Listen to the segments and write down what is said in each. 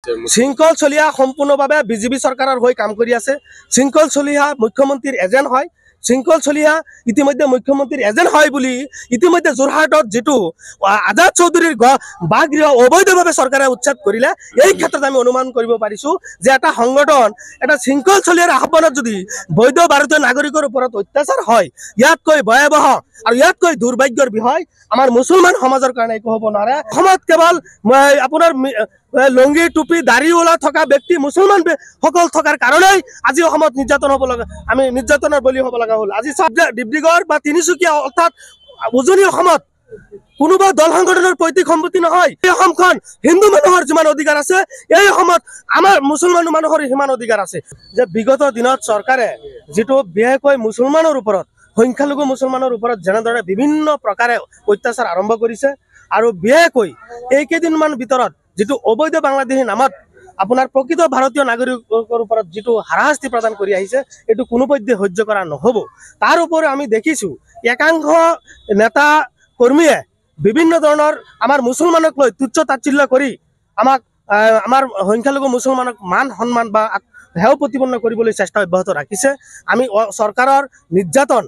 শৃংখল চলিহা সম্পূৰ্ণভাৱে বিজেপি চৰকাৰৰ হৈ কাম কৰি আছে। শৃংখল চলিহা মুখ্যমন্ত্ৰীৰ এজেণ্ট হয়। শৃংখল চলিহা ইতিমধ্যে মুখ্যমন্ত্ৰীৰ এজেণ্ট হয় বুলি ইতিমধ্যে যোৰহাটত যেটো আজাদ চৌধুৰীৰ বাসগৃহ অবৈধভাৱে চৰকাৰে উচ্ছেদ কৰিলে, এই ক্ষেত্ৰত আমি অনুমান কৰিব পাৰিছো যে এটা সংগঠন এটা শৃংখল চলিহাৰ আহ্বানত যদি বৈধ ভাৰতীয় নাগৰিকৰ ওপৰত অত্যাচাৰ হয়, ইয়াতকৈ ভয়াবহ আৰু ইয়াতকৈ দুৰ্ভাগ্যৰ বিষয় আমাৰ মুছলমান সমাজৰ কাৰণে একো হ'ব নোৱাৰে। অসমত কেৱল আপোনাৰ লংগি টুপি দাড়িওয়ালা থকা ব্যক্তি মুছলমান সকল থকাৰ কাৰণেই আজি অসমত নিৰ্যাতন হ'ব লগা, আমি নিৰ্যাতনৰ বলি হ'ব লগা হ'ল। আজি ডিব্ৰুগড় বা তিনিচুকীয়া অৰ্থাৎ উজনি অসমত কোনোবা দল সংগঠনৰ পৈতৃক সম্পত্তি নহয়। এই অসমখন হিন্দু মানুহৰ যিমান অধিকাৰ আছে, এই অসমত আমাৰ মুছলমান মানুহৰ সিমান অধিকাৰ আছে। যে বিগত দিনত চৰকাৰে যেটো বিশেষকৈ মুছলমানৰ ওপৰত, সংখ্যালঘু মুছলমানৰ ওপৰত যেনেদৰে বিভিন্ন প্ৰকাৰে অত্যাচাৰ আৰম্ভ কৰিছে আৰু বিশেষকৈ এইকেইদিনমান ভিতৰত যেটো অবৈধ বাংলাদেশী নামত আপোনাৰ প্ৰকৃত ভাৰতীয় নাগৰিকৰ ওপৰত যেটো হাৰাশাস্তি প্ৰদান কৰি আহিছে, এইটো কোনোপধ্যে সহ্য কৰা নহ'ব। তাৰ উপৰি আমি দেখিছোঁ একাংশ নেতা কৰ্মীয়ে বিভিন্ন ধৰণৰ আমাৰ মুছলমানক লৈ তুচ্ছ তাচ্ছিল্য কৰি আমাৰ সংখ্যালঘু মুছলমানক মান সন্মান বা হেয় প্ৰতিপন্ন কৰিবলৈ চেষ্টা অব্যাহত ৰাখিছে। আমি চৰকাৰৰ নিৰ্যাতন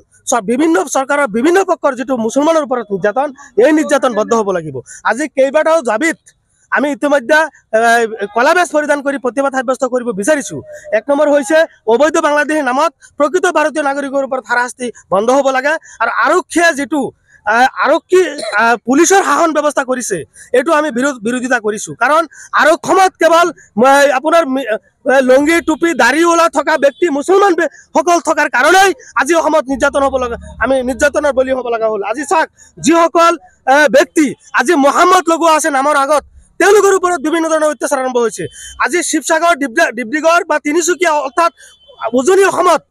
চৰকাৰৰ বিভিন্ন পক্ষৰ যেটো মুছলমানৰ ওপৰত নিৰ্যাতন, এই নিৰ্যাতন বন্ধ হ'ব লাগিব। আজি কেইবাটাও জাবিত আমি ইতিমধ্যে কলা বেজ পৰিধান কৰি প্ৰতিবাদ সাব্যস্ত কৰিব বিচাৰিছোঁ। এক নম্বৰ হৈছে অবৈধ বাংলাদেশী নামত প্ৰকৃত ভাৰতীয় নাগৰিকৰ ওপৰত হাৰাশাস্তি বন্ধ হ'ব লাগে। আৰু আৰক্ষীয়ে যেটো পুলিচৰ শাসন ব্যৱস্থা কৰিছে, এইটো আমি বিৰোধিতা কৰিছোঁ। কাৰণ আৰক্ষীত কেৱল আপোনাৰ লংগি টুপি দাড়িওয়ালা থকা ব্যক্তি মুছলমান সকল থকাৰ কাৰণেই আজি অসমত নিৰ্যাতন হ'ব লগা, আমি নিৰ্যাতনৰ বলি হ'ব লগা হ'ল। আজি চাওক, যিসকল ব্যক্তি আজি মহম্মদ লগোৱা আছে নামৰ আগত, তেওঁলোকৰ ওপৰত বিভিন্ন ধৰণৰ অত্যাচাৰ আৰম্ভ হৈছে। আজি শিৱসাগৰ, ডিব্ৰুগড় বা তিনিচুকীয়া অৰ্থাৎ উজনি অসমত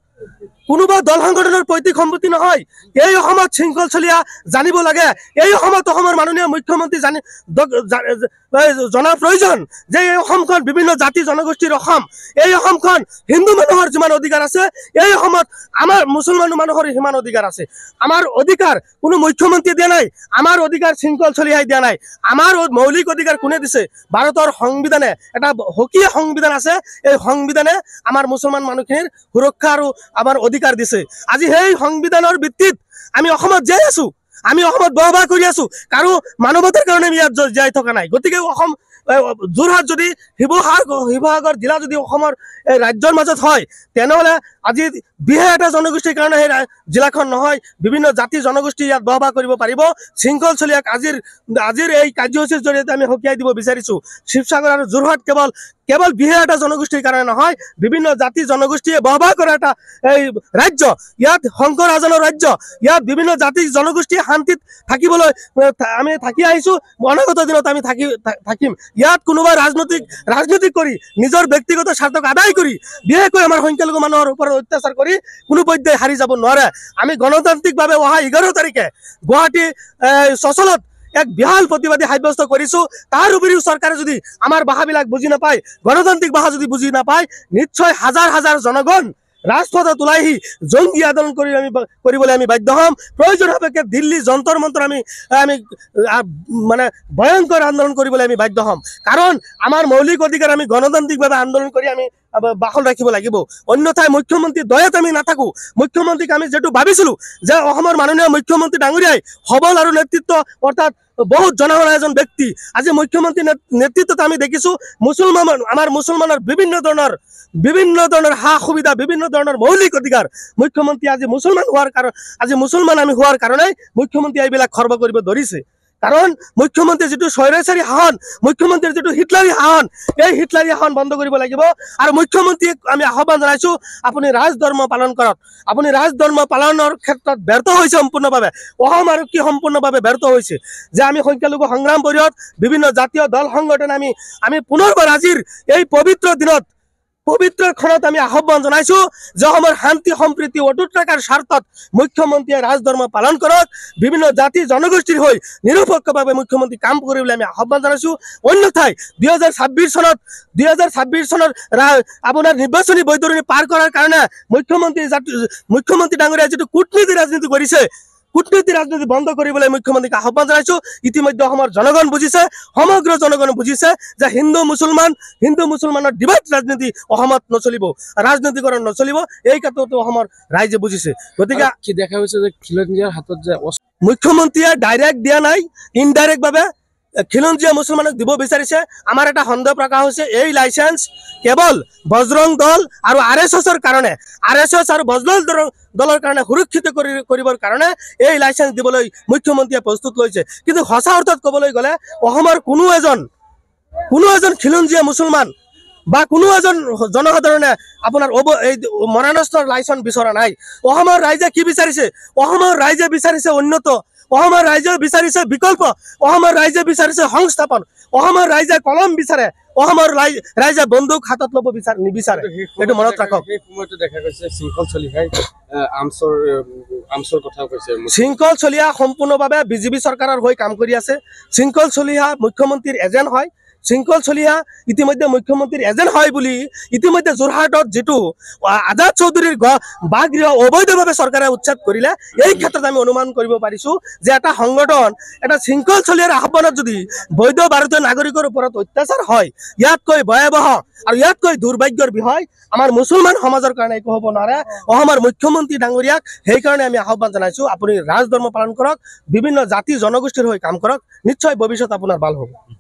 কোনোবা দল সংগঠনৰ পৈতৃক সম্পত্তি নহয়। এই অসমত শৃংখল চলিহা জানিব লাগে। এই অসমত অসমৰ মাননীয় মুখ্যমন্ত্ৰী জনাৰ প্ৰয়োজন যে এই অসমখন বিভিন্ন জাতি জনগোষ্ঠীৰ অসম। এই অসমখন হিন্দু মানুহৰ যিমান অধিকাৰ আছে, এই অসমত আমাৰ মুছলমান মানুহৰ সিমান অধিকাৰ আছে। আমাৰ অধিকাৰ কোনো মুখ্যমন্ত্ৰীয়ে দিয়া নাই, আমাৰ অধিকাৰ শৃংখল চলিহাই দিয়া নাই। আমাৰ মৌলিক অধিকাৰ কোনে দিছে? ভাৰতৰ সংবিধানে, এটা হকীয়া সংবিধান আছে। এই সংবিধানে আমাৰ মুছলমান মানুহখিনিৰ সুৰক্ষা আৰু আমাৰ অধিকাৰ দিছে। আজি সেই সংবিধানৰ ভিত্তিত আমি অসমত জীয়াই আছো, আমি অসমত বসবাস কৰি আছো। কাৰো মানৱতাৰ কাৰণে আমি ইয়াত জীয়াই থকা নাই। গতিকে অসম যোৰহাট যদি শিৱসাগৰ জিলা যদি অসমৰ ৰাজ্যৰ মাজত হয়, তেনেহ'লে আজি বিশেষ এটা জনগোষ্ঠীৰ কাৰণে সেই জিলাখন নহয়, বিভিন্ন জাতি জনগোষ্ঠী ইয়াত বসবাস কৰিব পাৰিব। শৃংখল চলিয়াক আজিৰ এই কাৰ্যসূচীৰ জৰিয়তে আমি সকীয়াই দিব বিচাৰিছোঁ। শিৱসাগৰ আৰু যোৰহাট কেৱল বিশেষ এটা জনগোষ্ঠীৰ কাৰণে নহয়, বিভিন্ন জাতি জনগোষ্ঠীয়ে বসবাস কৰা এটা এই ৰাজ্য। ইয়াত শংকৰ ৰাজনৰ ৰাজ্য। ইয়াত বিভিন্ন জাতি জনগোষ্ঠীয়ে শান্তিত থাকিবলৈ আমি থাকি আহিছোঁ, অনাগত দিনত আমি থাকিম। ইয়াত কোনোবা ৰাজনৈতিক কৰি নিজৰ ব্যক্তিগত স্বাৰ্থক আদায় কৰি বিশেষকৈ আমাৰ সংখ্যালঘু মানুহৰ ওপৰত অত্যাচাৰ কৰি কোনোপধ্যে হাৰি যাব নোৱাৰে। আমি গণতান্ত্ৰিকভাৱে অহা 11 তাৰিখে গুৱাহাটী চচলত এক বিশাল প্ৰতিবাদী সাব্যস্ত কৰিছোঁ। তাৰ উপৰিও চৰকাৰে যদি আমাৰ ভাষাবিলাক বুজি নাপায়, গণতান্ত্ৰিক ভাষা যদি বুজি নাপায়, নিশ্চয় হাজাৰ হাজাৰ জনগণ ৰাজপথত ওলাই জংগী আন্দোলন কৰিবলৈ আমি বাধ্য হ'ম। প্ৰয়োজন সাপেক্ষে দিল্লী যন্তৰ মন্তৰ আমি মানে ভয়ংকৰ আন্দোলন কৰিবলৈ আমি বাধ্য হ'ম। কাৰণ আমাৰ মৌলিক অধিকাৰ আমি গণতান্ত্ৰিকভাৱে আন্দোলন কৰি আমি বাখল ৰাখিব লাগিব। অন্যথাই মুখ্যমন্ত্ৰীৰ দয়াত আমি নাথাকো। মুখ্যমন্ত্ৰীক আমি যেটো ভাবিছিলোঁ যে অসমৰ মাননীয় মুখ্যমন্ত্ৰী ডাঙৰীয়াই সবল আৰু নেতৃত্ব অৰ্থাৎ বহুত জনগণৰ এজন ব্যক্তি, আজি মুখ্যমন্ত্ৰী নেতৃত্বত আমি দেখিছোঁ আমাৰ মুছলমানৰ বিভিন্ন ধৰণৰ সা সুবিধা, বিভিন্ন ধৰণৰ মৌলিক অধিকাৰ মুখ্যমন্ত্ৰী আজি মুছলমান আমি হোৱাৰ কাৰণে মুখ্যমন্ত্ৰী এইবিলাক খৰ্ব কৰিব ধৰিছে। কাৰণ মুখ্যমন্ত্ৰীৰ যেটো স্বৈৰাচাৰী শাসন, মুখ্যমন্ত্ৰীৰ যেটো হিটলাৰী শাসন, এই হিটলাৰী শাসন বন্ধ কৰিব লাগিব। আৰু মুখ্যমন্ত্ৰীক আমি আহ্বান জনাইছোঁ, আপুনি ৰাজধৰ্ম পালন কৰক। আপুনি ৰাজধৰ্ম পালনৰ ক্ষেত্ৰত ব্যৰ্থ হৈছে সম্পূৰ্ণভাৱে। অসম আৰক্ষী সম্পূৰ্ণভাৱে ব্যৰ্থ হৈছে। যে আমি সংখ্যালঘু সংগ্ৰাম পৰিষদ, বিভিন্ন জাতীয় দল সংগঠন আমি পুনৰবাৰ আজিৰ এই পবিত্ৰ দিনত পবিত্ৰ ক্ষণত আমি আহ্বান জনাইছোঁ যে অসমৰ শান্তি সম্প্ৰীতি অটুট ৰখাৰ স্বাৰ্থত মুখ্যমন্ত্ৰীয়ে ৰাজধৰ্ম পালন কৰক। বিভিন্ন জাতি জনগোষ্ঠীৰ হৈ নিৰপেক্ষভাৱে মুখ্যমন্ত্ৰী কাম কৰিবলৈ আমি আহ্বান জনাইছোঁ। অন্যথাই 2026 চনত আপোনাৰ নিৰ্বাচনী বৈতৰণি পাৰ কৰাৰ কাৰণে মুখ্যমন্ত্ৰী ডাঙৰীয়াই যেটো কূটনীতি ৰাজনীতি কৰিছে, কূটনীতি ৰাজনীতি বন্ধ কৰিবলৈ মুখ্যমন্ত্ৰীক আহ্বান জনাইছো। ইতিমধ্যে অসমৰ জনগণ বুজিছে, সমগ্ৰ জনগণ বুজিছে যে হিন্দু মুছলমানৰ ডিবেট ৰাজনীতি অসমত নচলিব, ৰাজনীতিকৰণ নচলিব। এই ক্ষেত্ৰতো অসমৰ ৰাইজে বুজিছে। গতিকে কি দেখা গৈছে যে খিলঞ্জীয়াৰ হাতত যে মুখ্যমন্ত্ৰীয়ে ডাইৰেক্ট দিয়া নাই, ইনডাইৰেক্ট ভাৱে খিলঞ্জীয়া মুছলমানক দিব বিচাৰিছে। আমাৰ এটা সন্দেহ প্ৰকাশ হৈছে এই লাইচেন্স কেৱল বজৰং দল আৰু RSSৰ কাৰণে, RSS আৰু বজৰং দলৰ কাৰণে সুৰক্ষিত কৰিবৰ কাৰণে এই লাইচেন্স দিবলৈ মুখ্যমন্ত্ৰীয়ে প্ৰস্তুত লৈছে। কিন্তু সঁচা অৰ্থত ক'বলৈ গ'লে অসমৰ কোনো এজন খিলঞ্জীয়া মুছলমান বা কোনো এজন জনসাধাৰণে আপোনাৰ এই মৰাণস্তৰ লাইচেন্স বিচৰা নাই। অসমৰ ৰাইজে কি বিচাৰিছে? অসমৰ ৰাইজে বিচাৰিছে উন্নত, অসমৰ ৰাইজে বিচাৰিছে বিকল্প, অসমৰ ৰাইজে বিচাৰিছে সংস্থাপন, অসমৰ ৰাইজে কলম বিচাৰে, অসমৰ ৰাইজে বন্দুক হাতত ল'ব নিবিচাৰে। এইটো মনত ৰাখক। সেই সময়তে দেখা গৈছে শৃংখল চলিহাই আমচৰ কথা কৈছে। শৃংখল চলিহা সম্পূৰ্ণভাৱে বিজেপি চৰকাৰৰ হৈ কাম কৰি আছে। শৃংখল চলিহা মুখ্যমন্ত্ৰীৰ এজেণ্ট হয়। শৃংখল চলিহা ইতিমধ্যে মুখ্যমন্ত্ৰীৰ এজেণ্ট হয় বুলি ইতিমধ্যে যোৰহাটত যিটো আজাদ চৌধুৰীৰ বাসগৃহ অবৈধভাৱে চৰকাৰে উচ্ছেদ কৰিলে, এই ক্ষেত্ৰত আমি অনুমান কৰিব পাৰিছো যে এটা সংগঠন, এটা শৃংখল চলিহাৰ আহ্বানত যদি বৈধ ভাৰতীয় নাগৰিকৰ ওপৰত অত্যাচাৰ হয়, ইয়াতকৈ ভয়াৱহ আৰু ইয়াতকৈ দুৰ্ভাগ্যৰ বিষয় আমাৰ মুছলমান সমাজৰ কাৰণে একো হ'ব নোৱাৰে। অসমৰ মুখ্যমন্ত্ৰী ডাঙৰীয়াক সেইকাৰণে আমি আহ্বান জনাইছো, আপুনি ৰাজধৰ্ম পালন কৰক, বিভিন্ন জাতি জনগোষ্ঠীৰ হৈ কাম কৰক, নিশ্চয় ভৱিষ্যত আপোনাৰ ভাল হ'ব।